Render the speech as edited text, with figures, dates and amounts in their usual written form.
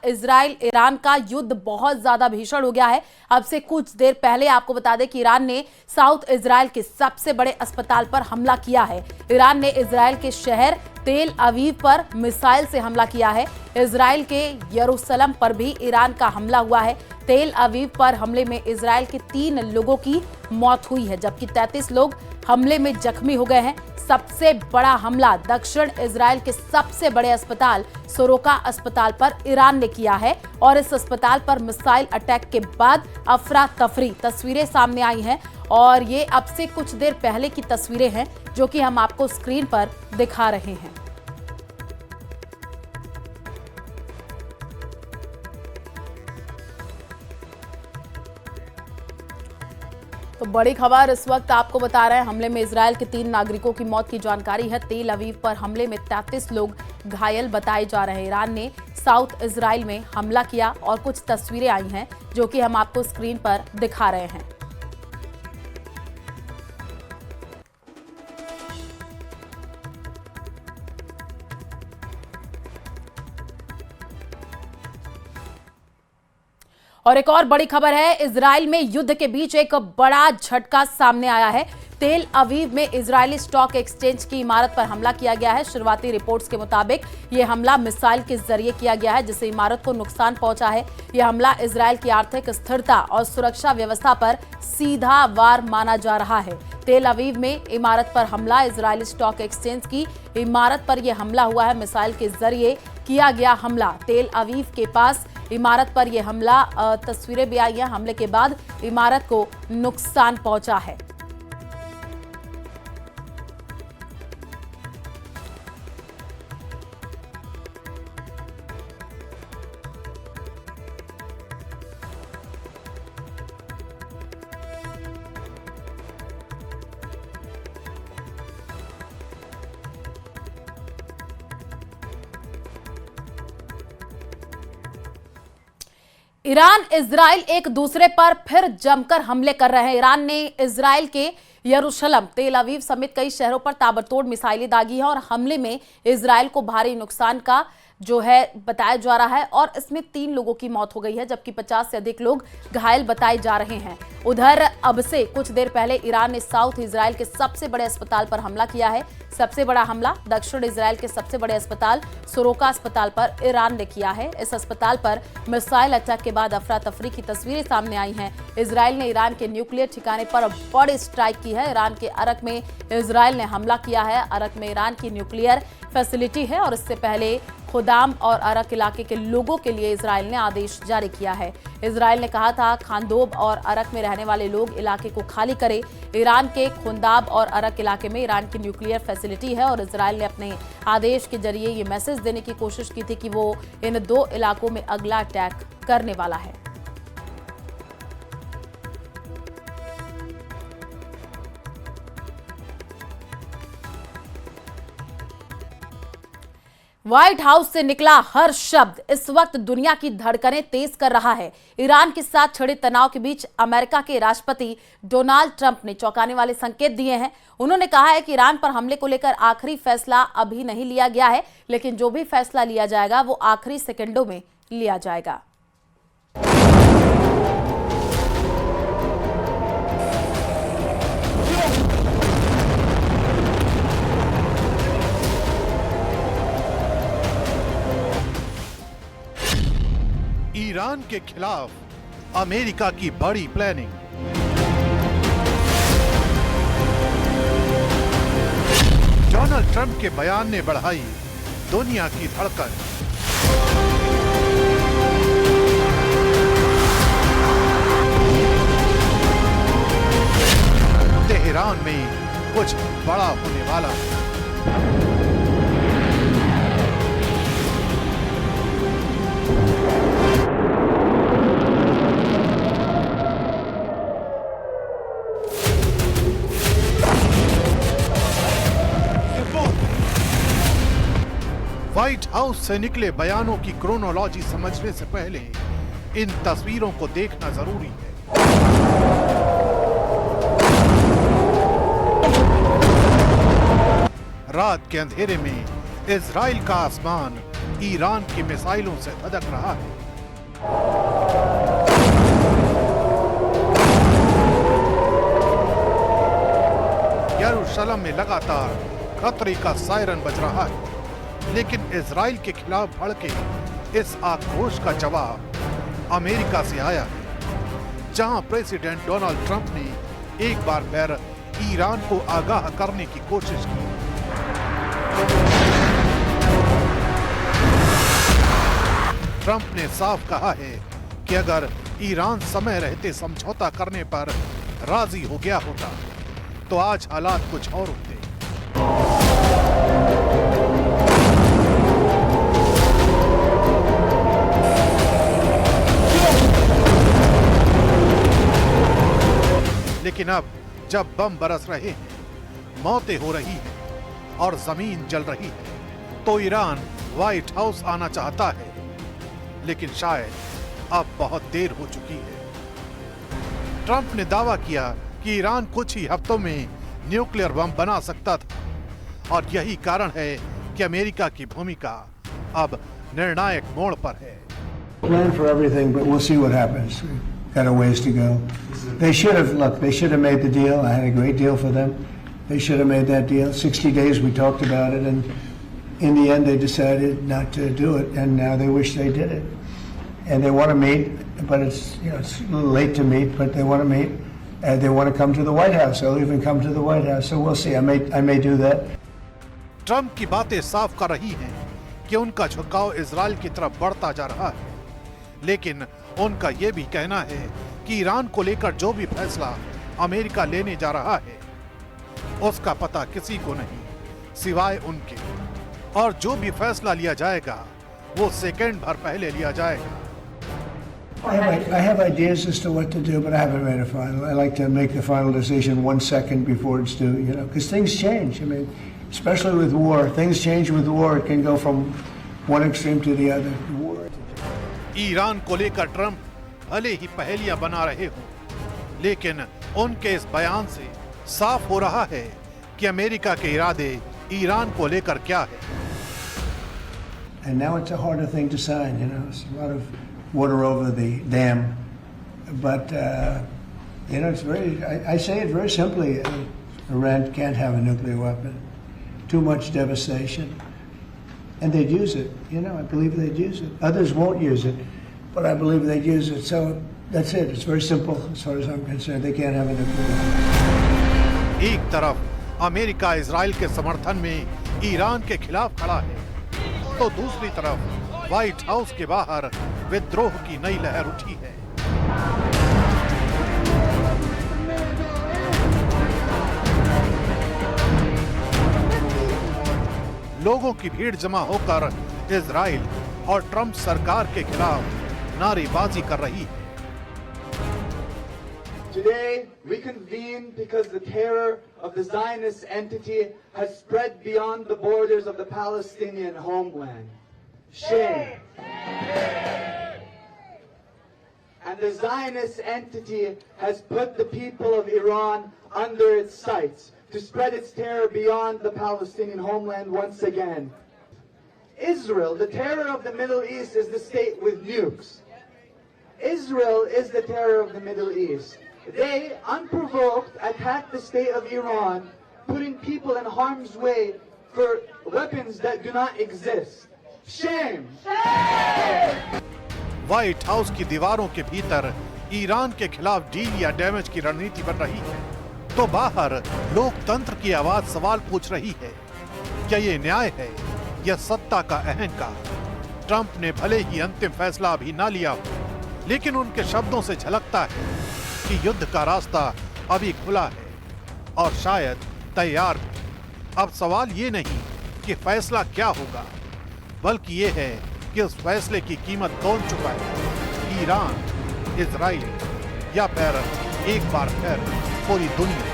Israel Iran का युद्ध बहुत ज्यादा भीषण हो गया है। अब से कुछ देर पहले आपको बता दें कि ईरान ने साउथ इजराइल के सबसे बड़े अस्पताल पर हमला किया है। ईरान ने इजराइल के शहर तेल अवीव पर मिसाइल से हमला किया है। इजराइल के यरूशलेम पर भी ईरान का हमला हुआ है। तेल अवीव पर हमले में इजराइल के 3 लोगों की मौत हुई है, जबकि 33 लोग हमले में जख्मी हो गए हैं। सबसे बड़ा हमला दक्षिण इजराइल के सबसे बड़े अस्पताल सोरोका अस्पताल पर ईरान ने किया है और इस अस्पताल पर मिसाइल अटैक के बाद अफरा तफरी तस्वीरें सामने आई हैं और ये अब से कुछ देर पहले की तस्वीरें हैं जो कि हम आपको स्क्रीन पर दिखा रहे हैं। तो बड़ी खबर इस वक्त आपको बता रहे हैं, हमले में इजराइल के 3 नागरिकों की मौत की जानकारी है। तेल अवीव पर हमले में 33 लोग घायल बताए जा रहे हैं। ईरान ने साउथ इजराइल में हमला किया और कुछ तस्वीरें आई हैं जो कि हम आपको स्क्रीन पर दिखा रहे हैं। और एक और बड़ी खबर है, इजराइल में युद्ध के बीच एक बड़ा झटका सामने आया है। तेल अवीव में इजरायली स्टॉक एक्सचेंज की इमारत पर हमला किया गया है। शुरुआती रिपोर्ट्स के मुताबिक यह हमला मिसाइल के जरिए किया गया है जिससे इमारत को नुकसान पहुंचा है। यह हमला इजराइल की आर्थिक स्थिरता और सुरक्षा व्यवस्था पर सीधा वार माना जा रहा है। तेल अवीव में इमारत पर हमला, इजरायली स्टॉक एक्सचेंज की इमारत पर यह हमला हुआ है। मिसाइल के जरिए किया गया हमला। तेल अवीव के पास इमारत पर यह हमला, तस्वीरें भी आई हैं। हमले के बाद इमारत को नुकसान पहुंचा है। ईरान इजराइल एक दूसरे पर फिर जमकर हमले कर रहे हैं। ईरान ने इजराइल के यरूशलेम, तेल अवीव समेत कई शहरों पर ताबड़तोड़ मिसाइलें दागी हैं और हमले में इजराइल को भारी नुकसान का जो है बताया जा रहा है और इसमें 3 लोगों की मौत हो गई है, जबकि 50 से अधिक लोग घायल बताए जा रहे हैं। उधर अब से कुछ देर पहले ईरान ने साउथ इजराइल के सबसे बड़े अस्पताल पर हमला किया है। सबसे बड़ा हमला दक्षिण इजराइल के सबसे बड़े अस्पताल सोरोका अस्पताल पर ईरान ने किया है। इस अस्पताल पर मिसाइल अटैक के बाद अफरा तफरी की तस्वीरें सामने आई हैं। इजराइल ने ईरान के न्यूक्लियर ठिकाने पर बड़ी स्ट्राइक की है। ईरान के अरक में इजराइल ने हमला किया है। अरक में ईरान की न्यूक्लियर फैसिलिटी है और इससे पहले खुदाम और अरक इलाके के लोगों के लिए इजराइल ने आदेश जारी किया है। इजराइल ने कहा था खानदोब और अरक में रहने वाले लोग इलाके को खाली करें। ईरान के खुंदाब और अरक इलाके में ईरान की न्यूक्लियर फैसिलिटी है और इजराइल ने अपने आदेश के जरिए ये मैसेज देने की कोशिश की थी कि वो इन 2 इलाकों में अगला अटैक करने वाला है। व्हाइट हाउस से निकला हर शब्द इस वक्त दुनिया की धड़कनें तेज कर रहा है। ईरान के साथ छिड़े तनाव के बीच अमेरिका के राष्ट्रपति डोनाल्ड ट्रंप ने चौंकाने वाले संकेत दिए हैं। उन्होंने कहा है कि ईरान पर हमले को लेकर आखिरी फैसला अभी नहीं लिया गया है, लेकिन जो भी फैसला लिया जाएगा वो आखिरी सेकंडों में लिया जाएगा। ईरान के खिलाफ अमेरिका की बड़ी प्लानिंग। डोनाल्ड ट्रंप के बयान ने बढ़ाई दुनिया की धड़कन। तेहरान में कुछ बड़ा होने वाला है। व्हाइट हाउस से निकले बयानों की क्रोनोलॉजी समझने से पहले इन तस्वीरों को देखना जरूरी है। रात के अंधेरे में इजराइल का आसमान ईरान की मिसाइलों से धधक रहा है। यरूशलेम में लगातार खतरे का सायरन बज रहा है, लेकिन इजराइल के खिलाफ भड़के इस आक्रोश का जवाब अमेरिका से आया है, जहां प्रेसिडेंट डोनाल्ड ट्रंप ने एक बार फिर ईरान को आगाह करने की कोशिश की। ट्रंप ने साफ कहा है कि अगर ईरान समय रहते समझौता करने पर राजी हो गया होता तो आज हालात कुछ और होते। लेकिन अब जब बम बरस रहे हैं, मौतें हो रही हैं और जमीन जल रही है, तो ईरान व्हाइट हाउस आना चाहता है, लेकिन शायद अब बहुत देर हो चुकी है। ट्रंप ने दावा किया कि ईरान कुछ ही हफ्तों में न्यूक्लियर बम बना सकता था, और यही कारण है कि अमेरिका की भूमिका अब निर्णायक मोड़ पर है। Plan for everything, but we'll see what happens. We've got a ways to go. They should have made the deal. I had a great deal for them. They should have made that deal. 60 days we talked about it, and in the end they decided not to do it, and now they wish they did it. And they want to meet, but it's it's a little late to meet, but they want to meet. They want to come to the White House. They'll even come to the White House. So we'll see. I may do that. Trump की बातें साफ कर रही हैं कि उनका झुकाव Israel की तरफ बढ़ता जा रहा है, लेकिन उनका यह भी कहना है कि ईरान को लेकर जो भी फैसला अमेरिका लेने जा रहा है उसका पता किसी को नहीं सिवाय उनके, और जो भी फैसला लिया जाएगा वो सेकंड भर पहले लिया जाएगा। I have ideas as to what to do, but I haven't made a final. I like to make the final decision 1 second before it's due, because things change. I mean, especially with war, things change with war. It can go from one extreme to the other. War. Iran को लेकर Trump भले ही पहेलियां बना रहे हो, लेकिन उनके इस बयान से साफ हो रहा है कि अमेरिका के इरादे ईरान को लेकर क्या है। And now it's a harder thing to sign. It's a lot of water over the dam, but it's very. I say it very simply: Iran can't have a nuclear weapon. Too much devastation, and they'd use it. I believe they'd use it. Others won't use it, but I believe they'd use it. So that's it. It's very simple as far as I'm concerned. They can't have a nuclear weapon. एक तरफ America Israel के समर्थन में Iran के खिलाफ खड़ा है, तो दूसरी तरफ व्हाइट हाउस के बाहर विद्रोह की नई लहर उठी है। लोगों की भीड़ जमा होकर इजराइल और ट्रंप सरकार के खिलाफ नारेबाजी कर रही है। Today we convene because the terror of the Zionist entity has spread beyond the borders of the Palestinian homeland. Shame. And the Zionist entity has put the people of Iran under its sights to spread its terror beyond the Palestinian homeland once again. Israel, the terror of the Middle East, is the state with nukes. Israel is the terror of the Middle East. They, unprovoked, attacked the state of Iran, putting people in harm's way for weapons that do not exist. Shame! White house की दीवारों के भीतर Iran के खिलाफ deal या damage की रणनीति बन रही है, तो बाहर लोकतंत्र की आवाज सवाल पूछ रही है, क्या ये न्याय है या सत्ता का अहंकार? ट्रंप ने भले ही अंतिम फैसला अभी ना लिया हो, लेकिन उनके शब्दों से झलकता है कि युद्ध का रास्ता अभी खुला है और शायद तैयार भी। अब सवाल ये नहीं कि फैसला क्या होगा, बल्कि ये है कि उस फैसले की कीमत कौन चुकाए, ईरान, इजराइल या फिर एक बार फिर पूरी दुनिया।